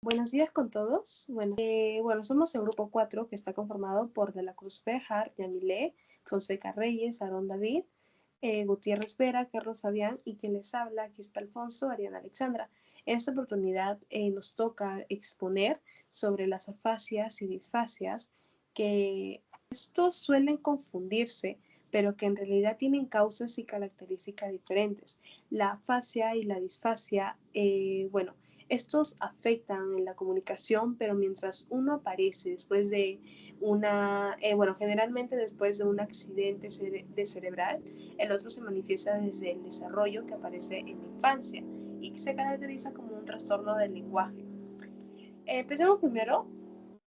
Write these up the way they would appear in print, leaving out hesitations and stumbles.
Buenos días con todos. Bueno, somos el grupo 4 que está conformado por De la Cruz Béjar, Yamilé, Fonseca Reyes, Aarón David, Gutiérrez Vera, Carlos Fabián y quien les habla, Quispe Alfonso, Ariana Alexandra. En esta oportunidad nos toca exponer sobre las afasias y disfasias, que estos suelen confundirse, pero que en realidad tienen causas y características diferentes. La afasia y la disfasia, estos afectan en la comunicación, pero mientras uno aparece después de generalmente después de un accidente cerebral, el otro se manifiesta desde el desarrollo, que aparece en la infancia y se caracteriza como un trastorno del lenguaje. Empecemos primero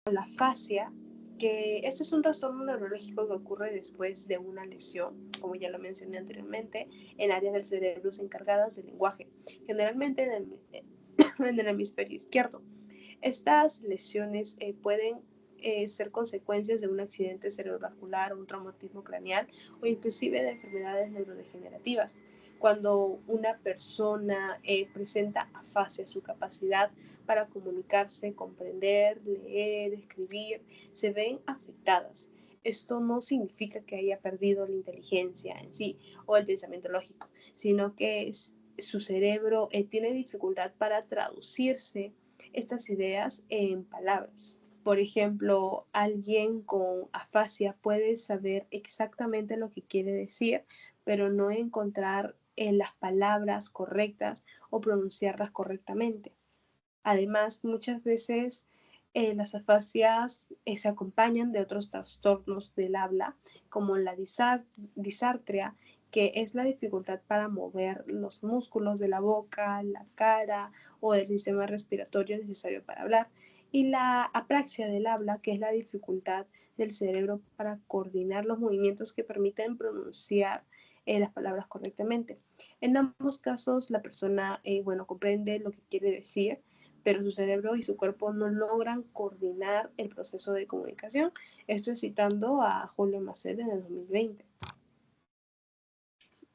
con la afasia, que este es un trastorno neurológico que ocurre después de una lesión, como ya lo mencioné anteriormente, en áreas del cerebro encargadas del lenguaje, generalmente en el hemisferio izquierdo. Estas lesiones pueden ser consecuencias de un accidente cerebrovascular, un traumatismo craneal o inclusive de enfermedades neurodegenerativas. Cuando una persona presenta afasia, su capacidad para comunicarse, comprender, leer, escribir, se ven afectadas. Esto no significa que haya perdido la inteligencia en sí o el pensamiento lógico, sino que su cerebro tiene dificultad para traducirse estas ideas en palabras. Por ejemplo, alguien con afasia puede saber exactamente lo que quiere decir, pero no encontrar las palabras correctas o pronunciarlas correctamente. Además, muchas veces las afasias se acompañan de otros trastornos del habla, como la disartria, que es la dificultad para mover los músculos de la boca, la cara o del sistema respiratorio necesario para hablar, y la apraxia del habla, que es la dificultad del cerebro para coordinar los movimientos que permiten pronunciar las palabras correctamente. En ambos casos, la persona comprende lo que quiere decir, pero su cerebro y su cuerpo no logran coordinar el proceso de comunicación. Esto es citando a Julio Macet en el 2020.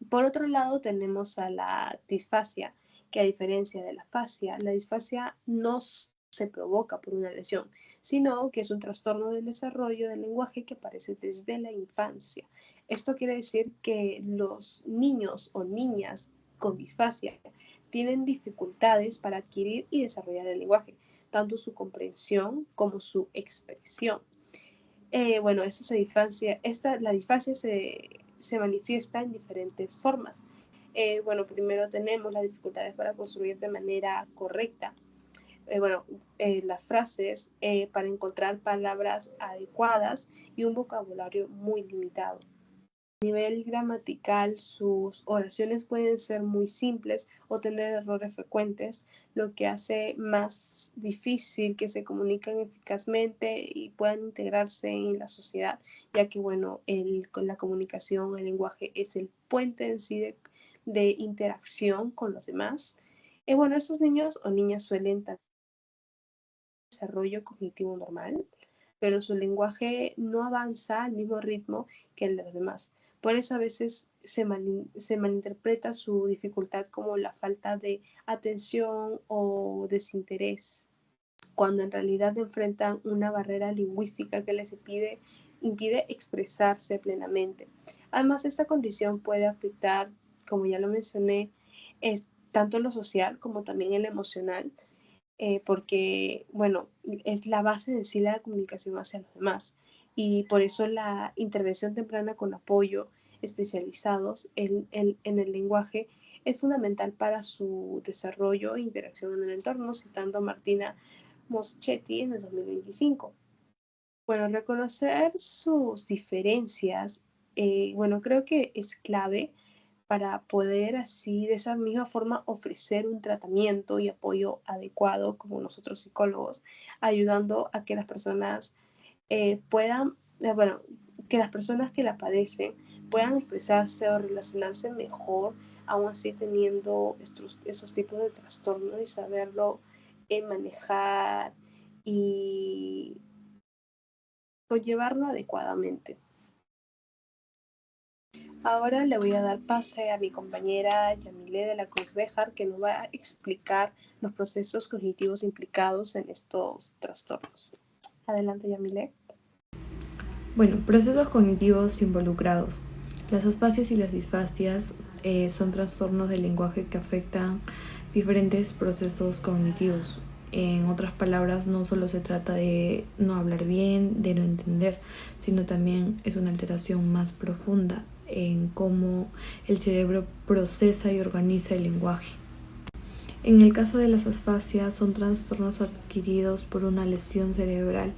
Por otro lado, tenemos a la disfasia, que a diferencia de la afasia, la disfasia no se provoca por una lesión, sino que es un trastorno del desarrollo del lenguaje que aparece desde la infancia. Esto quiere decir que los niños o niñas con disfasia tienen dificultades para adquirir y desarrollar el lenguaje, tanto su comprensión como su expresión. La disfasia se manifiesta en diferentes formas. Primero tenemos las dificultades para construir de manera correcta las frases, para encontrar palabras adecuadas y un vocabulario muy limitado. A nivel gramatical, sus oraciones pueden ser muy simples o tener errores frecuentes, lo que hace más difícil que se comuniquen eficazmente y puedan integrarse en la sociedad, ya que con la comunicación, el lenguaje es el puente en sí de interacción con los demás. Estos niños o niñas suelen tener desarrollo cognitivo normal, pero su lenguaje no avanza al mismo ritmo que el de los demás. Por eso a veces se malinterpreta su dificultad como la falta de atención o desinterés, cuando en realidad enfrentan una barrera lingüística que les impide expresarse plenamente. Además, esta condición puede afectar, como ya lo mencioné, tanto lo social como también el emocional, porque, es la base de sí la comunicación hacia los demás. Y por eso la intervención temprana con apoyo especializados en el lenguaje es fundamental para su desarrollo e interacción en el entorno, citando a Martina Moschetti en el 2025. Reconocer sus diferencias, creo que es clave para poder así, de esa misma forma, ofrecer un tratamiento y apoyo adecuado como nosotros psicólogos, ayudando a que las personas que las personas que la padecen puedan expresarse o relacionarse mejor, aún así teniendo esos tipos de trastornos, y saberlo manejar y llevarlo adecuadamente. Ahora le voy a dar pase a mi compañera Yamile de la Cruz Béjar, que nos va a explicar los procesos cognitivos implicados en estos trastornos. Adelante, Yamile. Bueno, procesos cognitivos involucrados. Las asfasias y las disfasias son trastornos del lenguaje que afectan diferentes procesos cognitivos. En otras palabras, no solo se trata de no hablar bien, de no entender, sino también es una alteración más profunda en cómo el cerebro procesa y organiza el lenguaje. En el caso de las asfasias, son trastornos adquiridos por una lesión cerebral.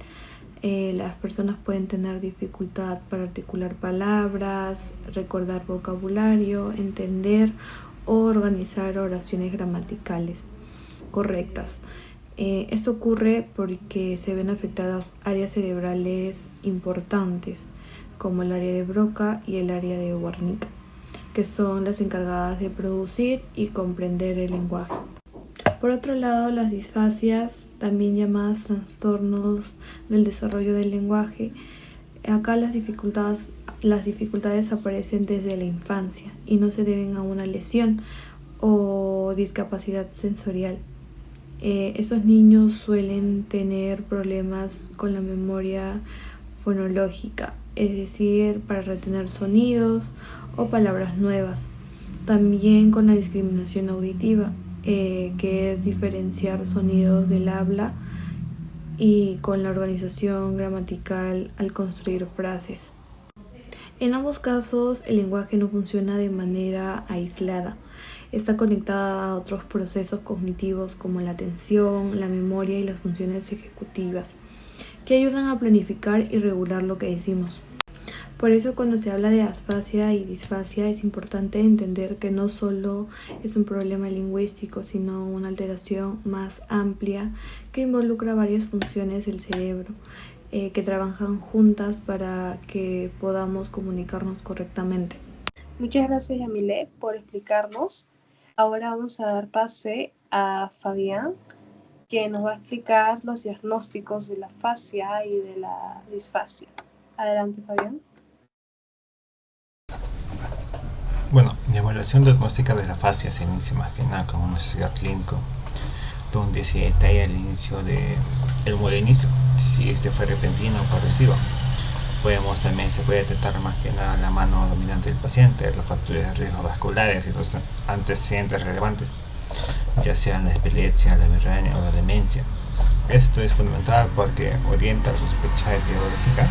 Las personas pueden tener dificultad para articular palabras, recordar vocabulario, entender o organizar oraciones gramaticales correctas. Esto ocurre porque se ven afectadas áreas cerebrales importantes como el área de Broca y el área de Wernicke, que son las encargadas de producir y comprender el lenguaje. Por otro lado, las disfasias, también llamadas trastornos del desarrollo del lenguaje, acá las dificultades aparecen desde la infancia y no se deben a una lesión o discapacidad sensorial. Estos niños suelen tener problemas con la memoria fonológica, es decir, para retener sonidos o palabras nuevas. También con la discriminación auditiva, que es diferenciar sonidos del habla, y con la organización gramatical al construir frases. En ambos casos, el lenguaje no funciona de manera aislada. Está conectada a otros procesos cognitivos como la atención, la memoria y las funciones ejecutivas, que ayudan a planificar y regular lo que decimos. Por eso, cuando se habla de asfasia y disfasia, es importante entender que no solo es un problema lingüístico, sino una alteración más amplia que involucra varias funciones del cerebro, que trabajan juntas para que podamos comunicarnos correctamente. Muchas gracias, Yamile, por explicarnos. Ahora vamos a dar pase a Fabián, que nos va a explicar los diagnósticos de la afasia y de la disfasia. Adelante, Fabián. Bueno, la evaluación diagnóstica de la afasia se inicia más que nada con un estudio clínico, donde se detalla el inicio del modo de inicio, si este fue repentino o progresivo. Se puede detectar más que nada la mano dominante del paciente, los factores de riesgo vasculares y los antecedentes relevantes, ya sean la epilepsia, la migraña o la demencia. Esto es fundamental porque orienta la sospecha etiológica,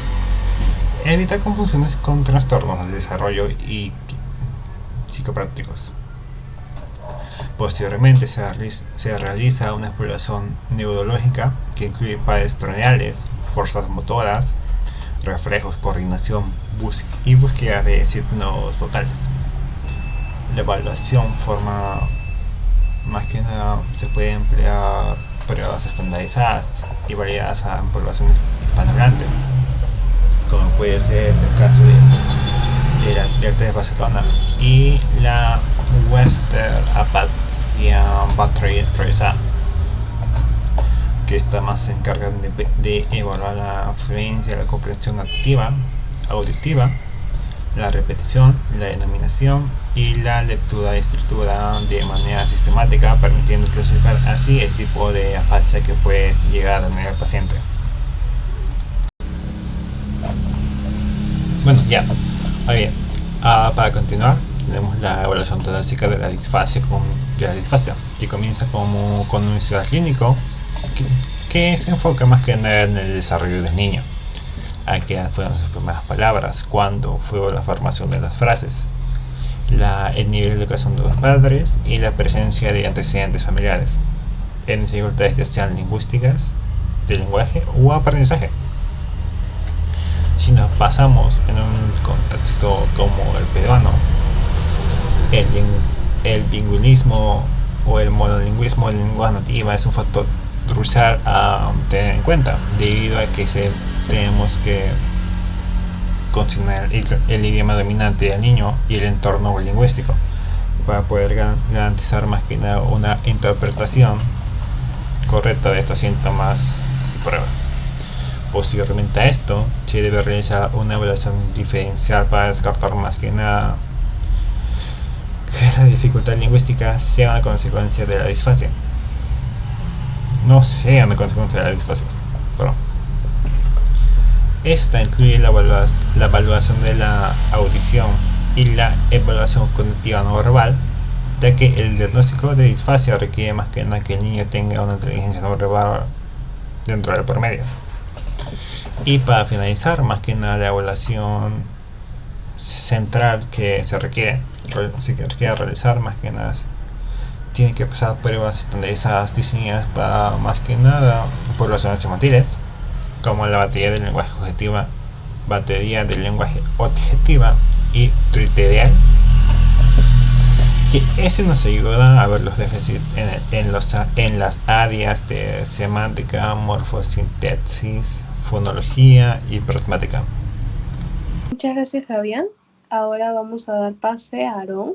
evita confusiones con trastornos del desarrollo y psicoprácticos. Posteriormente se realiza una exploración neurológica que incluye pares craneales, fuerzas motoras, reflejos, coordinación y búsqueda de signos vocales. La evaluación forma más que nada se puede emplear pruebas estandarizadas y variadas a poblaciones hispanohablantes, como puede ser el caso del test de Barcelona y la Western Apatia Battery revisada, que esta más se encarga de evaluar la fluencia, la comprensión auditiva, la repetición, la denominación y la lectura y escritura de manera sistemática, permitiendo clasificar así el tipo de afasia que puede llegar a tener el paciente. Bueno, ya. Bien. Para continuar, tenemos la evaluación torácica de la disfasia, que comienza con un estudio clínico que se enfoca más que nada en el desarrollo del niño, a qué fueron sus primeras palabras, cuándo fue la formación de las frases, el nivel de educación de los padres y la presencia de antecedentes familiares, en dificultades ya sean lingüísticas, de lenguaje o aprendizaje. Si nos pasamos en un contexto como el peruano, el bilingüismo o el monolingüismo de lengua nativa es un factor crucial a tener en cuenta, debido a que tenemos que considerar el idioma dominante del niño y el entorno lingüístico para poder garantizar más que nada una interpretación correcta de estos síntomas y pruebas. Posteriormente a esto, se debe realizar una evaluación diferencial para descartar más que nada que la dificultad lingüística sea una consecuencia de la disfasia. No sea una consecuencia de la disfasia. Perdón. Esta incluye la evaluación de la audición y la evaluación cognitiva no verbal, ya que el diagnóstico de disfasia requiere más que nada que el niño tenga una inteligencia no verbal dentro del promedio. Y para finalizar, más que nada la evaluación central que se requiere realizar, más que nada tiene que pasar pruebas estandarizadas diseñadas para más que nada poblaciones infantiles, como la batería del lenguaje objetiva, batería del lenguaje objetiva y criterial, que ese nos ayuda a ver los déficits en las áreas de semántica, morfosintaxis, fonología y pragmática. Muchas gracias, Fabián. Ahora vamos a dar pase a Aarón,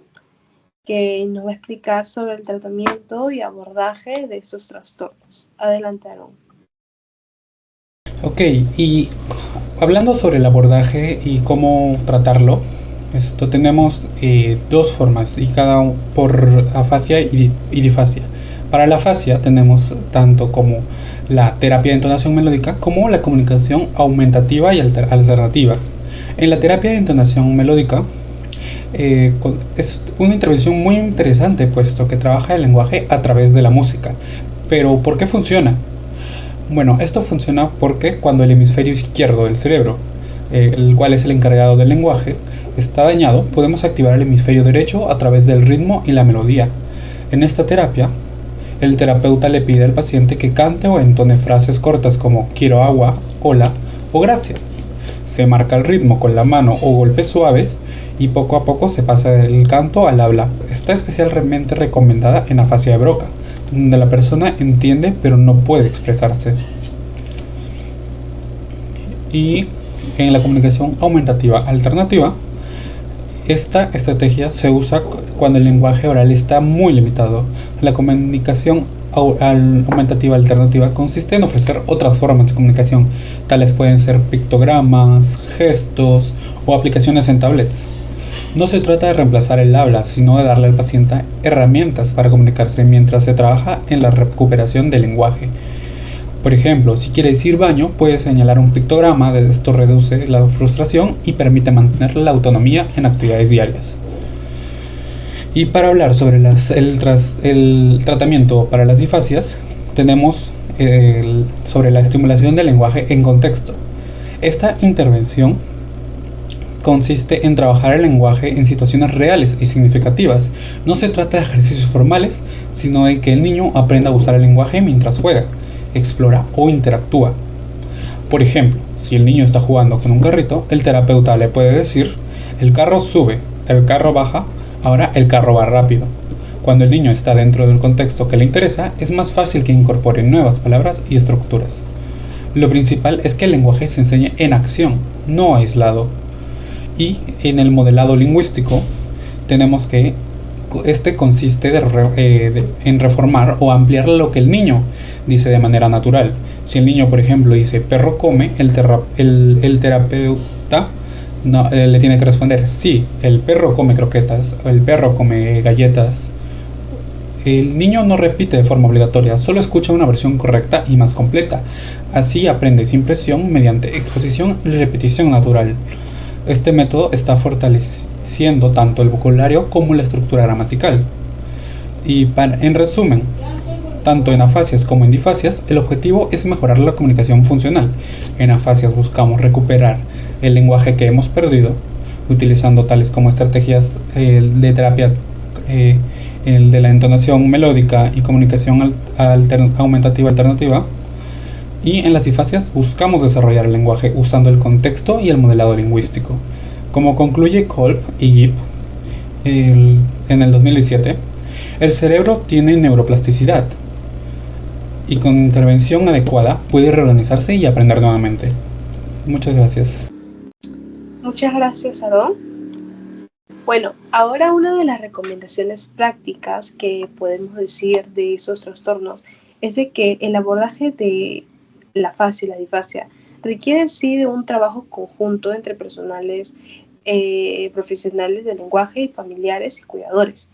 que nos va a explicar sobre el tratamiento y abordaje de estos trastornos. Adelante, Aarón. Ok, y hablando sobre el abordaje y cómo tratarlo, tenemos dos formas, y cada por afasia y difasia. Para la afasia tenemos tanto como la terapia de entonación melódica como la comunicación aumentativa y alternativa. En la terapia de entonación melódica es una intervención muy interesante, puesto que trabaja el lenguaje a través de la música. Pero ¿por qué funciona? Bueno, esto funciona porque cuando el hemisferio izquierdo del cerebro, el cual es el encargado del lenguaje, está dañado, podemos activar el hemisferio derecho a través del ritmo y la melodía. En esta terapia, el terapeuta le pide al paciente que cante o entone frases cortas como quiero agua, hola o gracias. Se marca el ritmo con la mano o golpes suaves y poco a poco se pasa del canto al habla. Está especialmente recomendada en afasia de Broca, donde la persona entiende pero no puede expresarse. Y en la comunicación aumentativa alternativa, esta estrategia se usa cuando el lenguaje oral está muy limitado. La comunicación aumentativa alternativa consiste en ofrecer otras formas de comunicación, tales pueden ser pictogramas, gestos o aplicaciones en tablets. No se trata de reemplazar el habla, sino de darle al paciente herramientas para comunicarse mientras se trabaja en la recuperación del lenguaje. Por ejemplo, si quiere decir baño, puede señalar un pictograma, esto reduce la frustración y permite mantener la autonomía en actividades diarias. Y para hablar sobre el tratamiento para las difasias, tenemos sobre la estimulación del lenguaje en contexto. Esta intervención consiste en trabajar el lenguaje en situaciones reales y significativas. No se trata de ejercicios formales, sino de que el niño aprenda a usar el lenguaje mientras juega, explora o interactúa. Por ejemplo, si el niño está jugando con un carrito, el terapeuta le puede decir: el carro sube, el carro baja, ahora el carro va rápido. Cuando el niño está dentro del contexto que le interesa, es más fácil que incorpore nuevas palabras y estructuras. Lo principal es que el lenguaje se enseñe en acción, no aislado. Y en el modelado lingüístico tenemos que este consiste en reformar o ampliar lo que el niño dice de manera natural. Si el niño, por ejemplo, dice perro come, el terapeuta le tiene que responder: sí, el perro come croquetas, el perro come galletas. El niño no repite de forma obligatoria, solo escucha una versión correcta y más completa. Así aprende sin presión mediante exposición y repetición natural. Este método está fortaleciendo tanto el vocabulario como la estructura gramatical. Y en resumen, tanto en afasias como en difasias, el objetivo es mejorar la comunicación funcional. En afasias buscamos recuperar el lenguaje que hemos perdido, utilizando tales como estrategias de terapia de la entonación melódica y comunicación aumentativa alternativa. Y en las difasias buscamos desarrollar el lenguaje usando el contexto y el modelado lingüístico. Como concluye Kolb y Gibb en el 2017, el cerebro tiene neuroplasticidad y con intervención adecuada puede reorganizarse y aprender nuevamente. Muchas gracias. Muchas gracias, Aarón. Bueno, ahora una de las recomendaciones prácticas que podemos decir de esos trastornos es de que el abordaje de la afasia y la difasia requiere sí de un trabajo conjunto entre personales profesionales del lenguaje y familiares y cuidadores.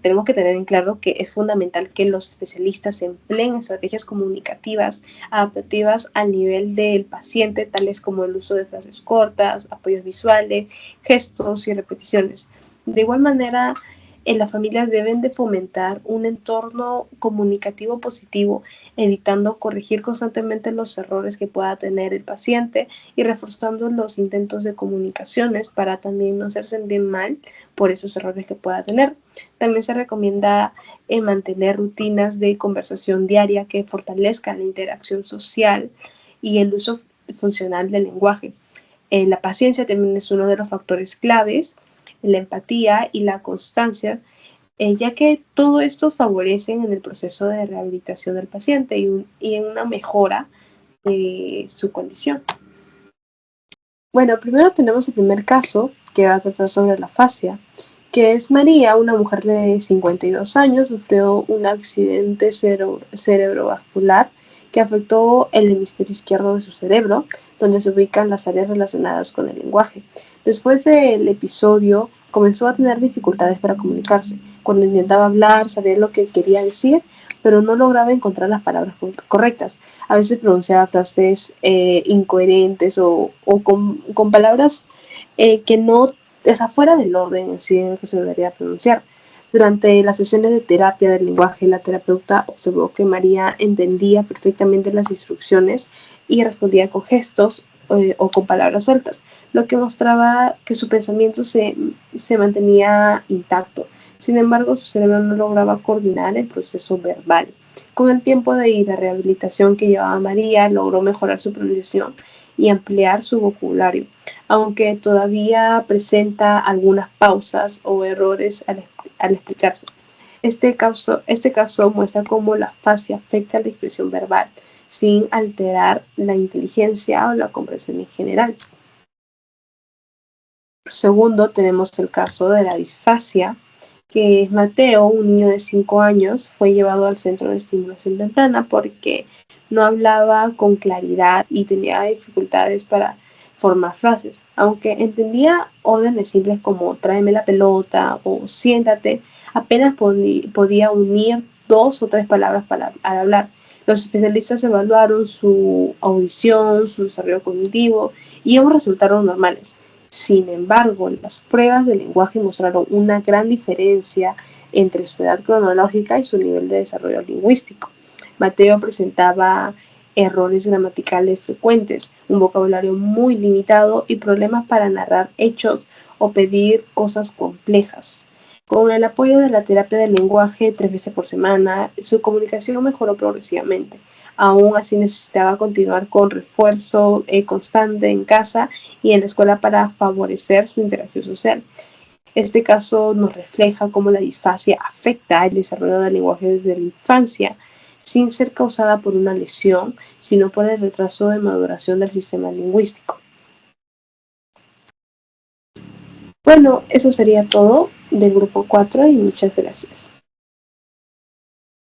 Tenemos que tener en claro que es fundamental que los especialistas empleen estrategias comunicativas adaptativas al nivel del paciente, tales como el uso de frases cortas, apoyos visuales, gestos y repeticiones. De igual manera, las familias deben de fomentar un entorno comunicativo positivo, evitando corregir constantemente los errores que pueda tener el paciente y reforzando los intentos de comunicaciones para también no hacer sentir mal por esos errores que pueda tener. También se recomienda mantener rutinas de conversación diaria que fortalezcan la interacción social y el uso funcional del lenguaje. La paciencia también es uno de los factores claves, la empatía y la constancia, ya que todo esto favorecen en el proceso de rehabilitación del paciente y en una mejora de su condición. Bueno, primero tenemos el primer caso, que va a tratar sobre la fascia, que es María, una mujer de 52 años, sufrió un accidente cerebrovascular que afectó el hemisferio izquierdo de su cerebro, donde se ubican las áreas relacionadas con el lenguaje. Después del episodio, comenzó a tener dificultades para comunicarse. Cuando intentaba hablar, sabía lo que quería decir, pero no lograba encontrar las palabras correctas. A veces pronunciaba frases incoherentes o con palabras que no es afuera del orden en sí en el que se debería pronunciar. Durante las sesiones de terapia del lenguaje, la terapeuta observó que María entendía perfectamente las instrucciones y respondía con gestos o con palabras sueltas, lo que mostraba que su pensamiento se mantenía intacto. Sin embargo, su cerebro no lograba coordinar el proceso verbal. Con el tiempo de rehabilitación que llevaba María, logró mejorar su pronunciación y ampliar su vocabulario, aunque todavía presenta algunas pausas o errores al explicarse. Este caso muestra cómo la fascia afecta la expresión verbal, sin alterar la inteligencia o la comprensión en general. Segundo, tenemos el caso de la disfasia, que es Mateo, un niño de 5 años, fue llevado al centro de estimulación temprana porque no hablaba con claridad y tenía dificultades para formar frases. Aunque entendía órdenes simples como tráeme la pelota o siéntate, apenas podía unir 2 o 3 palabras al hablar. Los especialistas evaluaron su audición, su desarrollo cognitivo y ambos resultaron normales. Sin embargo, las pruebas de lenguaje mostraron una gran diferencia entre su edad cronológica y su nivel de desarrollo lingüístico. Mateo presentaba errores gramaticales frecuentes, un vocabulario muy limitado y problemas para narrar hechos o pedir cosas complejas. Con el apoyo de la terapia del lenguaje 3 veces por semana, su comunicación mejoró progresivamente. Aún así necesitaba continuar con refuerzo constante en casa y en la escuela para favorecer su interacción social. Este caso nos refleja cómo la disfasia afecta el desarrollo del lenguaje desde la infancia, sin ser causada por una lesión, sino por el retraso de maduración del sistema lingüístico. Bueno, eso sería todo del grupo 4 y muchas gracias.